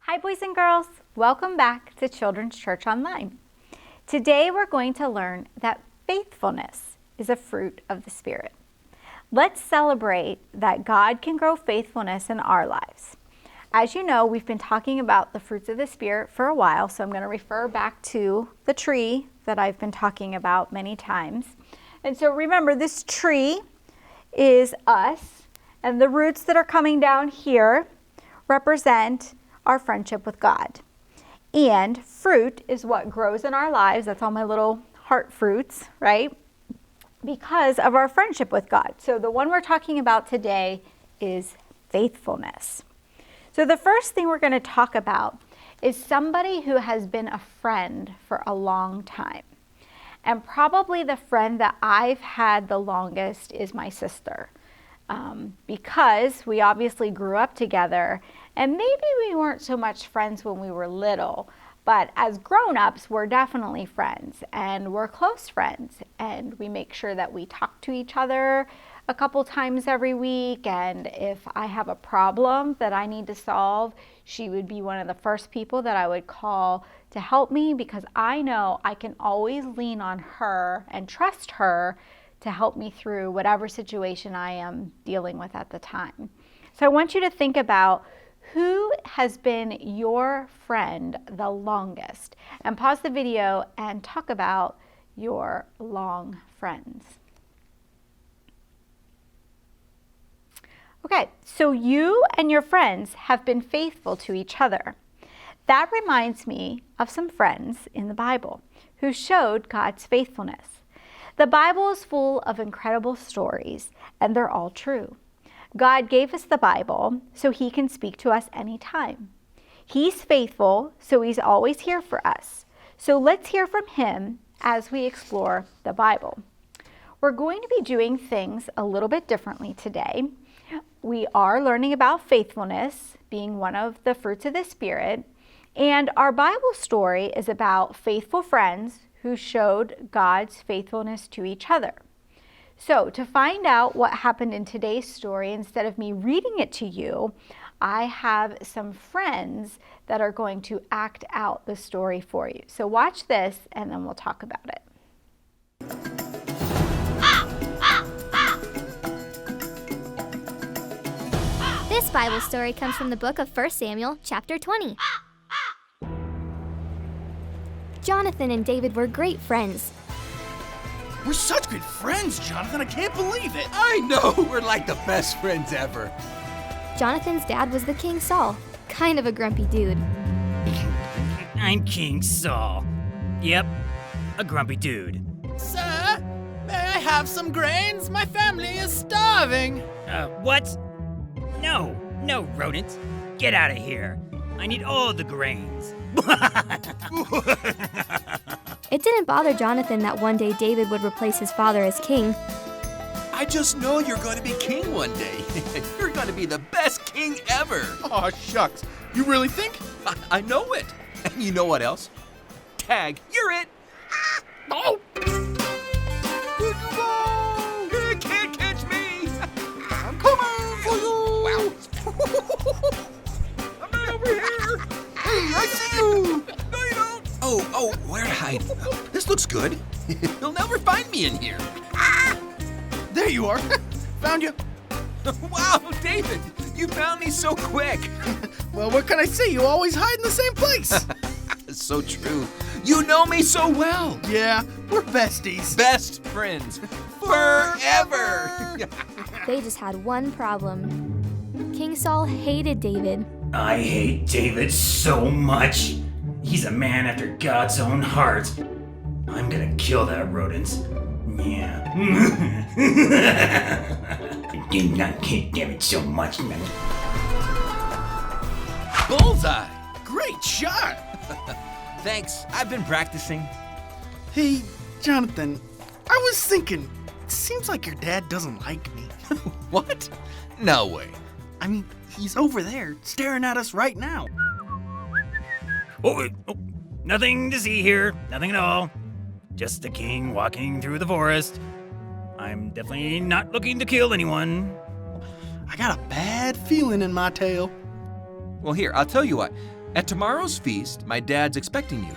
Hi boys and girls, welcome back to Children's Church Online. Today we're going to learn that faithfulness is a fruit of the Spirit. Let's celebrate that God can grow faithfulness in our lives. As you know, we've been talking about the fruits of the Spirit for a while, so I'm going to refer back to the tree that I've been talking about many times. And so remember, this tree is us, and the roots that are coming down here represent our friendship with God. And fruit is what grows in our lives. That's all my little heart fruits, right? Because of our friendship with God. So the one we're talking about today is faithfulness. So the first thing we're going to talk about is somebody who has been a friend for a long time. And probably the friend that I've had the longest is my sister. Because we obviously grew up together, and maybe we weren't so much friends when we were little, but as grown-ups, we're definitely friends, and we're close friends, and we make sure that we talk to each other a couple times every week, and if I have a problem that I need to solve, she would be one of the first people that I would call to help me, because I know I can always lean on her and trust her to help me through whatever situation I am dealing with at the time. So I want you to think about who has been your friend the longest, and pause the video and talk about your long friends. Okay, so you and your friends have been faithful to each other. That reminds me of some friends in the Bible who showed God's faithfulness. The Bible is full of incredible stories, and they're all true. God gave us the Bible so He can speak to us anytime. He's faithful, so He's always here for us. So let's hear from Him as we explore the Bible. We're going to be doing things a little bit differently today. We are learning about faithfulness being one of the fruits of the Spirit, and our Bible story is about faithful friends who showed God's faithfulness to each other. So to find out what happened in today's story, instead of me reading it to you, I have some friends that are going to act out the story for you. So watch this and then we'll talk about it. This Bible story comes from the book of 1 Samuel, chapter 20. Jonathan and David were great friends. We're such good friends, Jonathan. I can't believe it. I know. We're like the best friends ever. Jonathan's dad was the King Saul, kind of a grumpy dude. I'm King Saul. Yep, a grumpy dude. Sir, may I have some grains? My family is starving. What? No, rodent. Get out of here. I need all the grains. It didn't bother Jonathan that one day David would replace his father as king. I just know you're going to be king one day. You're going to be the best king ever. Aw, shucks. You really think? I know it. And you know what else? Tag, you're it. Oh! You can't catch me. I'm coming for you! Wow. I'm right over here! Hey, I see you! No, you don't. Oh, where to hide? This looks good. You'll never find me in here. There you are. Found you. Wow, David, you found me so quick. Well, what can I say? You always hide in the same place. So true. You know me so well. Yeah, we're besties. Best friends forever. They just had one problem. King Saul hated David. I hate David so much. He's a man after God's own heart. I'm gonna kill that rodent. Yeah. I did not hate David so much, man. Bullseye. Great shot. Thanks. I've been practicing. Hey, Jonathan, I was thinking, it seems like your dad doesn't like me. What? No way. I mean, he's over there staring at us right now. Oh, nothing to see here. Nothing at all. Just a king walking through the forest. I'm definitely not looking to kill anyone. I got a bad feeling in my tail. Well, here, I'll tell you what. At tomorrow's feast, my dad's expecting you.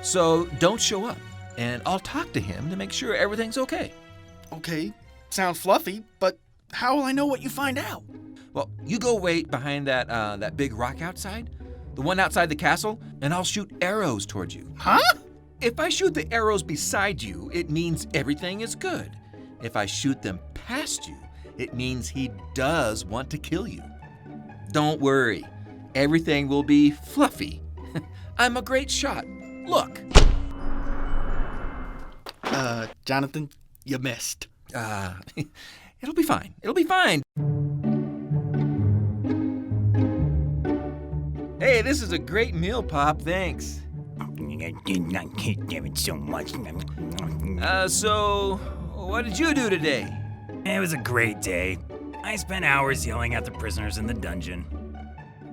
So don't show up, and I'll talk to him to make sure everything's okay. Okay, sounds fluffy, but how will I know what you find out? Well, you go wait behind that big rock outside, the one outside the castle, and I'll shoot arrows towards you. Huh? If I shoot the arrows beside you, it means everything is good. If I shoot them past you, it means he does want to kill you. Don't worry, everything will be fluffy. I'm a great shot. Look. Jonathan, you missed. It'll be fine. It'll be fine. Hey, this is a great meal, Pop. Thanks. I did not give it so much. So, what did you do today? It was a great day. I spent hours yelling at the prisoners in the dungeon.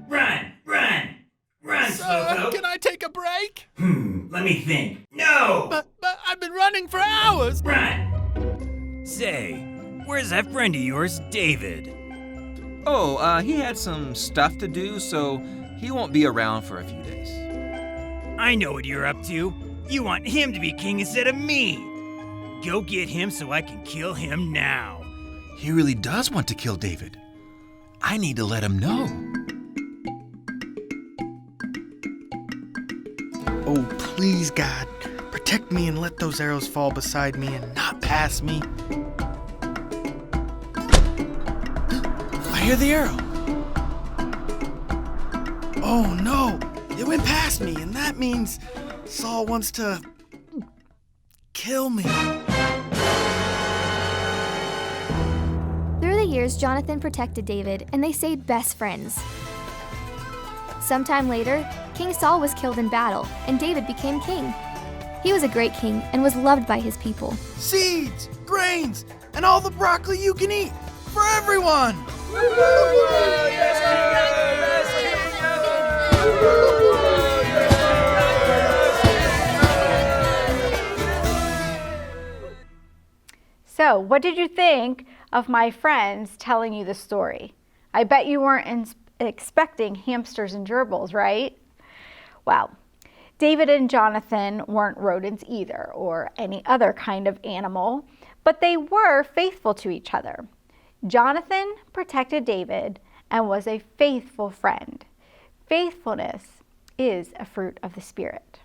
Run! Run! Run, Slowpoke! Can I take a break? Let me think. No! But I've been running for hours. Run! Say, where's that friend of yours, David? Oh, he had some stuff to do, so he won't be around for a few days. I know what you're up to. You want him to be king instead of me. Go get him so I can kill him now. He really does want to kill David. I need to let him know. Oh, please, God, protect me and let those arrows fall beside me and not past me. I hear the arrow. Oh, no, it went past me, and that means Saul wants to kill me. Through the years, Jonathan protected David, and they stayed best friends. Sometime later, King Saul was killed in battle, and David became king. He was a great king and was loved by his people. Seeds, grains, and all the broccoli you can eat for everyone. So, what did you think of my friends telling you the story? I bet you weren't expecting hamsters and gerbils, right? Well, David and Jonathan weren't rodents either, or any other kind of animal, but they were faithful to each other. Jonathan protected David and was a faithful friend. Faithfulness is a fruit of the Spirit.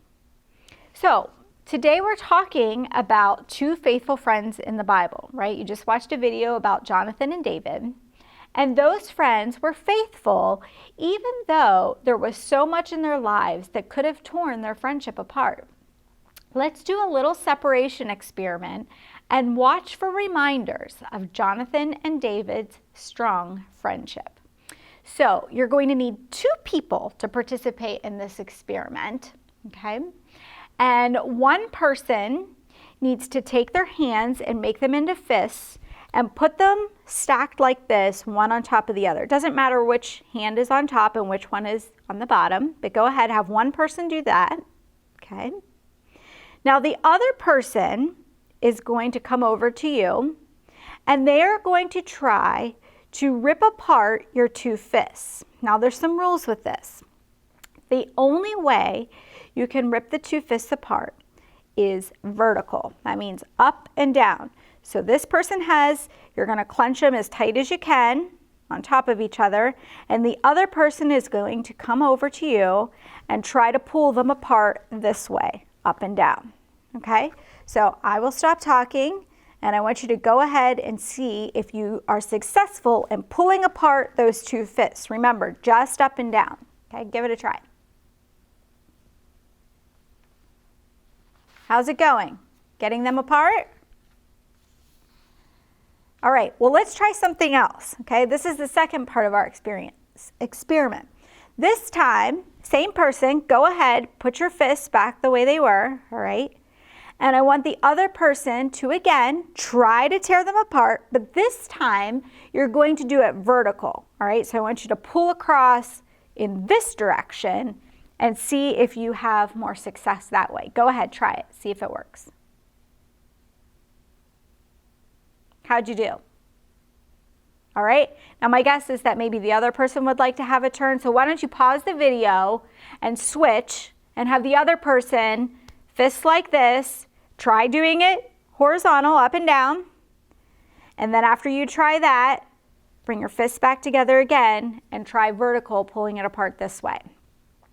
So, today we're talking about two faithful friends in the Bible, right? You just watched a video about Jonathan and David, and those friends were faithful even though there was so much in their lives that could have torn their friendship apart. Let's do a little separation experiment and watch for reminders of Jonathan and David's strong friendship. So you're going to need two people to participate in this experiment, okay? And one person needs to take their hands and make them into fists and put them stacked like this, one on top of the other. It doesn't matter which hand is on top and which one is on the bottom, but go ahead, have one person do that, okay? Now the other person is going to come over to you, and they are going to try to rip apart your two fists. Now there's some rules with this. The only way you can rip the two fists apart is vertical. That means up and down. So this person you're going to clench them as tight as you can on top of each other, and the other person is going to come over to you and try to pull them apart this way, up and down. Okay? So I will stop talking, and I want you to go ahead and see if you are successful in pulling apart those two fists. Remember, just up and down. Okay? Give it a try. How's it going? Getting them apart? All right, well, let's try something else, okay? This is the second part of our experiment. This time, same person, go ahead, put your fists back the way they were, all right? And I want the other person to, again, try to tear them apart, but this time, you're going to do it vertical, all right? So I want you to pull across in this direction and see if you have more success that way. Go ahead, try it, see if it works. How'd you do? All right? Now my guess is that maybe the other person would like to have a turn. So why don't you pause the video and switch and have the other person fists like this. Try doing it horizontal, up and down. And then after you try that, bring your fists back together again and try vertical, pulling it apart this way.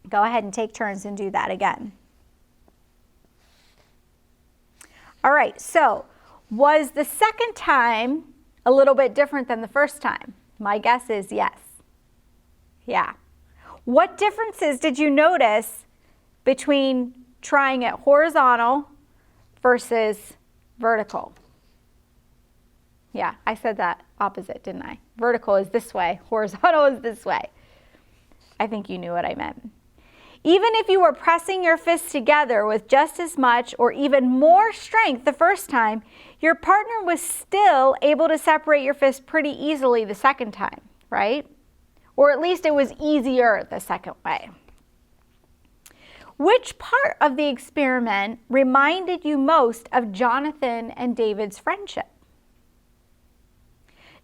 Go ahead and take turns and do that again. All right, so was the second time a little bit different than the first time? My guess is yes. Yeah. What differences did you notice between trying it horizontal versus vertical? Yeah, I said that opposite, didn't I? Vertical is this way, horizontal is this way. I think you knew what I meant. Even if you were pressing your fists together with just as much or even more strength the first time, your partner was still able to separate your fists pretty easily the second time, right? Or at least it was easier the second way. Which part of the experiment reminded you most of Jonathan and David's friendship?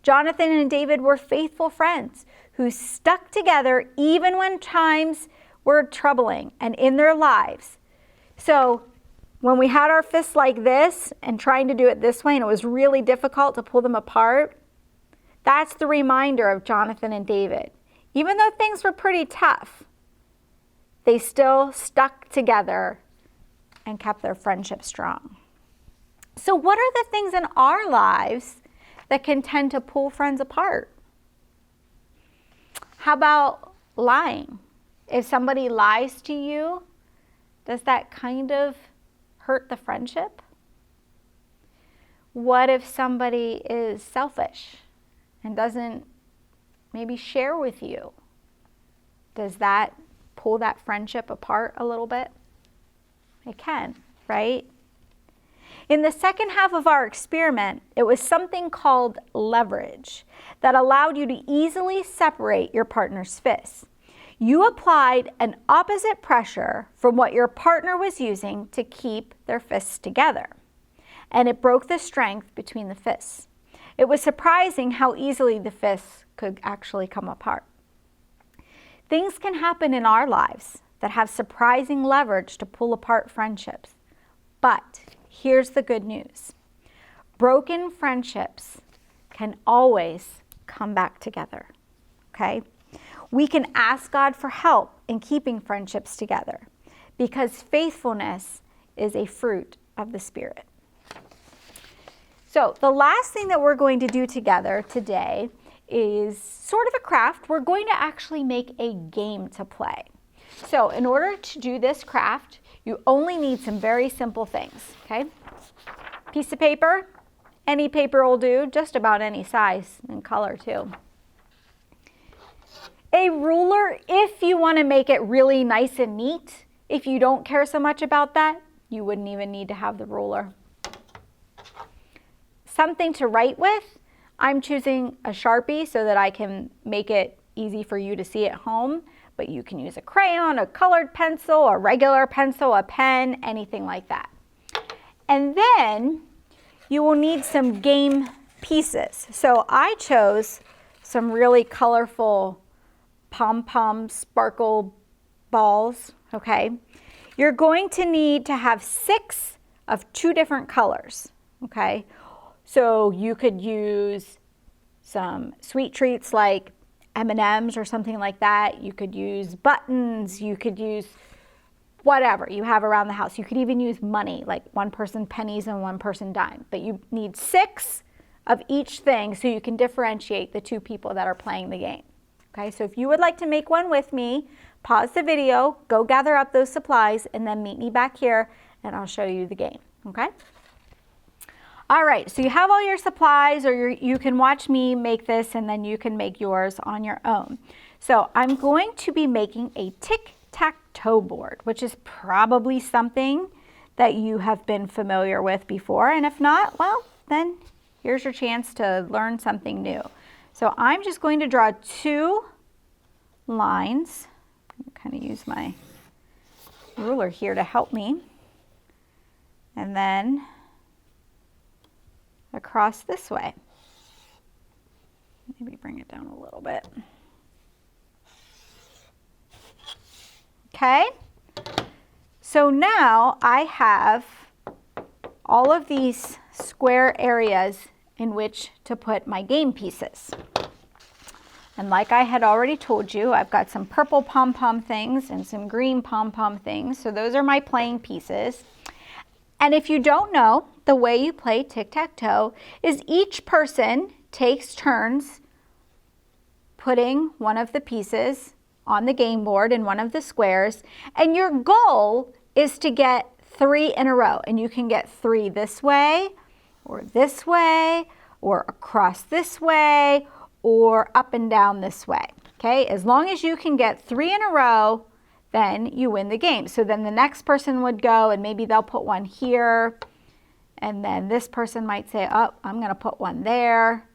Jonathan and David were faithful friends who stuck together even when times were troubling and in their lives. So when we had our fists like this and trying to do it this way and it was really difficult to pull them apart, that's the reminder of Jonathan and David. Even though things were pretty tough, they still stuck together and kept their friendship strong. So what are the things in our lives that can tend to pull friends apart? How about lying? If somebody lies to you, does that kind of hurt the friendship? What if somebody is selfish and doesn't maybe share with you? Does that pull that friendship apart a little bit? It can, right? In the second half of our experiment, it was something called leverage that allowed you to easily separate your partner's fists. You applied an opposite pressure from what your partner was using to keep their fists together, and it broke the strength between the fists. It was surprising how easily the fists could actually come apart. Things can happen in our lives that have surprising leverage to pull apart friendships. But here's the good news. Broken friendships can always come back together, okay? We can ask God for help in keeping friendships together because faithfulness is a fruit of the Spirit. So the last thing that we're going to do together today is sort of a craft. We're going to actually make a game to play. So in order to do this craft, you only need some very simple things, okay? Piece of paper, any paper will do, just about any size and color too. A ruler, if you want to make it really nice and neat. If you don't care so much about that, you wouldn't even need to have the ruler. Something to write with. I'm choosing a Sharpie so that I can make it easy for you to see at home, but you can use a crayon, a colored pencil, a regular pencil, a pen, anything like that. And then you will need some game pieces. So I chose some really colorful pom-pom sparkle balls, okay? You're going to need to have 6 of 2 different colors, okay? So you could use some sweet treats like M&Ms or something like that. You could use buttons, you could use whatever you have around the house. You could even use money, like one person pennies and one person dime. But you need 6 of each thing so you can differentiate the 2 people that are playing the game. Okay, so if you would like to make one with me, pause the video, go gather up those supplies, and then meet me back here and I'll show you the game, okay? All right, so you have all your supplies, or you can watch me make this and then you can make yours on your own. So I'm going to be making a tic-tac-toe board, which is probably something that you have been familiar with before, and if not, well, then here's your chance to learn something new. So I'm just going to draw 2 lines. I'm kind of use my ruler here to help me. And then across this way. Maybe bring it down a little bit. Okay, so now I have all of these square areas in which to put my game pieces. And like I had already told you, I've got some purple pom-pom things and some green pom-pom things. So those are my playing pieces. And if you don't know, the way you play tic-tac-toe is each person takes turns putting one of the pieces on the game board in one of the squares. And your goal is to get 3 in a row. And you can get 3 this way, or across this way, or up and down this way. Okay, as long as you can get 3 in a row, then you win the game. So then the next person would go and maybe they'll put one here. And then this person might say, oh, I'm going to put one there.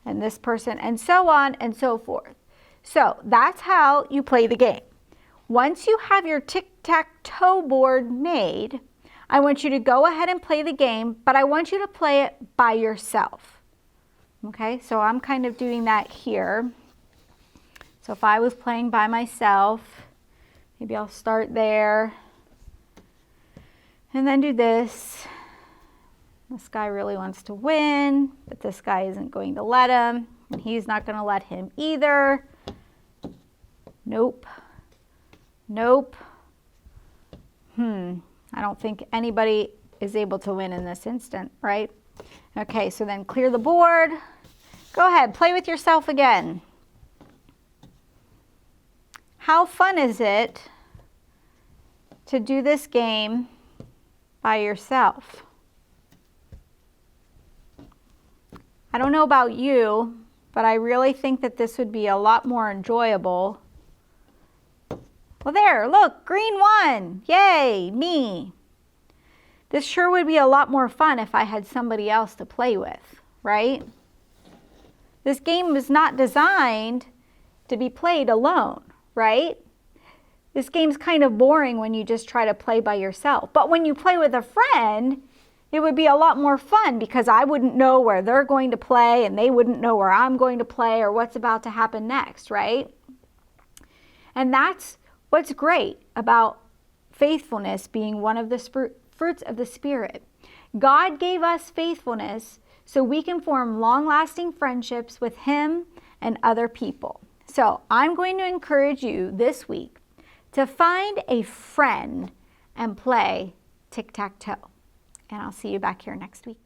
And this person, and so on and so forth. So that's how you play the game. Once you have your tic-tac-toe board made, I want you to go ahead and play the game, but I want you to play it by yourself. Okay, so I'm kind of doing that here. So if I was playing by myself, maybe I'll start there and then do this. This guy really wants to win, but this guy isn't going to let him, and he's not going to let him either. Nope. Nope. I don't think anybody is able to win in this instant, right? Okay, so then clear the board. Go ahead, play with yourself again. How fun is it to do this game by yourself? I don't know about you, but I really think that this would be a lot more enjoyable. Well, there, look, green won. Yay, me. This sure would be a lot more fun if I had somebody else to play with, right? This game was not designed to be played alone, right? This game's kind of boring when you just try to play by yourself. But when you play with a friend, it would be a lot more fun because I wouldn't know where they're going to play and they wouldn't know where I'm going to play or what's about to happen next, right? And that's what's great about faithfulness being one of the fruits of the Spirit. God gave us faithfulness so we can form long-lasting friendships with Him and other people. So I'm going to encourage you this week to find a friend and play tic-tac-toe. And I'll see you back here next week.